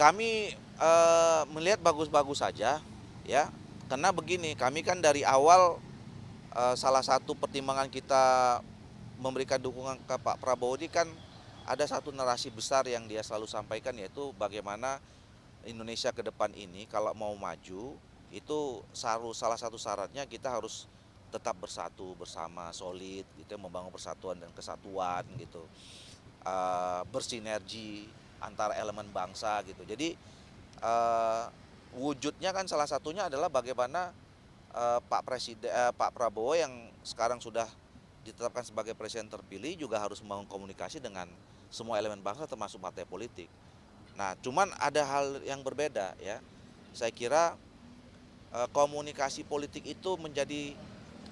Kami melihat bagus-bagus saja, ya. Karena begini, kami kan dari awal salah satu pertimbangan kita memberikan dukungan ke Pak Prabowo ini kan ada satu narasi besar yang dia selalu sampaikan, yaitu bagaimana Indonesia ke depan ini kalau mau maju itu salah satu syaratnya kita harus tetap bersatu bersama, solid gitu, membangun persatuan dan kesatuan gitu. Bersinergi antara elemen bangsa gitu. Jadi wujudnya kan salah satunya adalah bagaimana Pak Prabowo yang sekarang sudah ditetapkan sebagai presiden terpilih juga harus membangun komunikasi dengan semua elemen bangsa termasuk partai politik. Nah, cuman ada hal yang berbeda ya. Saya kira komunikasi politik itu menjadi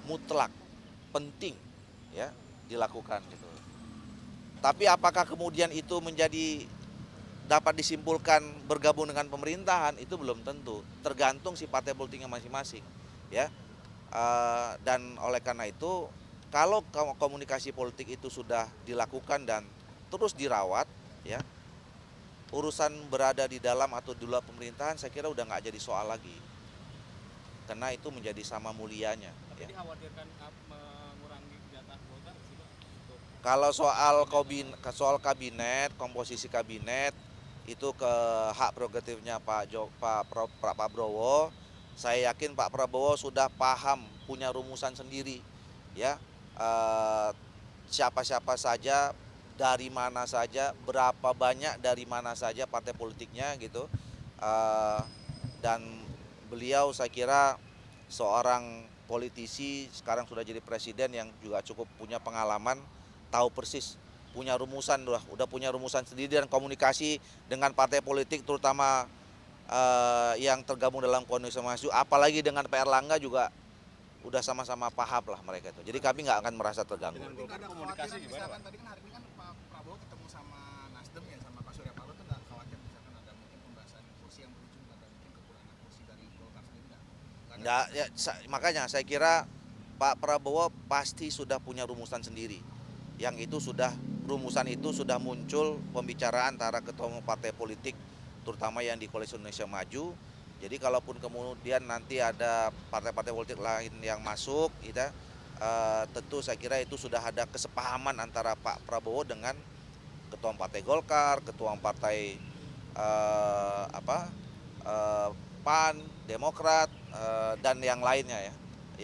mutlak, penting ya dilakukan gitu. Tapi apakah kemudian itu menjadi dapat disimpulkan bergabung dengan pemerintahan, itu belum tentu, tergantung si partai politiknya masing-masing ya. Dan oleh karena itu kalau komunikasi politik itu sudah dilakukan dan terus dirawat ya, urusan berada di dalam atau di luar pemerintahan saya kira udah nggak jadi soal lagi, karena itu menjadi sama mulianya ya. Jadi khawatirkan mengurangi jatah Golkar sih Pak? Kalau soal kabinet, komposisi kabinet itu ke hak prerogatifnya Pak Prabowo. Saya yakin Pak Prabowo sudah paham, punya rumusan sendiri ya. Eh, Siapa-siapa saja, dari mana saja, berapa banyak dari mana saja partai politiknya gitu. Eh, dan beliau saya kira seorang politisi, sekarang sudah jadi presiden yang juga cukup punya pengalaman, tahu persis, punya rumusan, udah punya rumusan sendiri dan komunikasi dengan partai politik terutama yang tergabung dalam koalisi maju, apalagi dengan Pak Erlangga juga udah sama-sama paham lah mereka itu. Jadi kami nggak akan merasa terganggu. Dengan Tapi nggak Golkar ada komunikasi kekhawatiran gimana misalkan Pak? tadi kan hari ini kan Pak Prabowo ketemu sama Nasdem ya, sama Pak Surya Paloh, tuh nggak khawatir misalkan ada mungkin pembahasan kursi yang berujung pada mungkin kekurangan kursi dari Golkar sendiri nggak? Nggak, ya, makanya saya kira Pak Prabowo pasti sudah punya rumusan sendiri. Yang itu sudah, rumusan itu sudah muncul pembicaraan antara ketua umum partai politik, terutama yang di Koalisi Indonesia Maju. Jadi kalaupun kemudian nanti ada partai-partai politik lain yang masuk, gitu, tentu saya kira itu sudah ada kesepahaman antara Pak Prabowo dengan ketua umum partai Golkar, ketua umum partai eh, PAN, Demokrat, dan yang lainnya ya,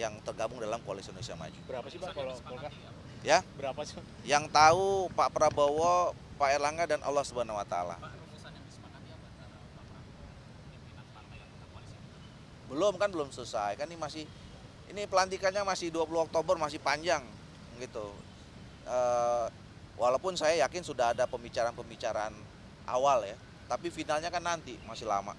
yang tergabung dalam Koalisi Indonesia Maju. Berapa sih Pak kalau Golkar? Ya, Berapa sih? yang tahu Pak Prabowo, Pak Erlangga, dan Allah Subhanahu Wa Taala. Pak, rumusan yang disepakati apa antara Pak Prabowo pimpinan partai yang koalisi? Belum selesai kan, ini pelantikannya masih 20 Oktober, masih panjang gitu. Eh, Walaupun saya yakin sudah ada pembicaraan awal ya, tapi finalnya kan nanti masih lama.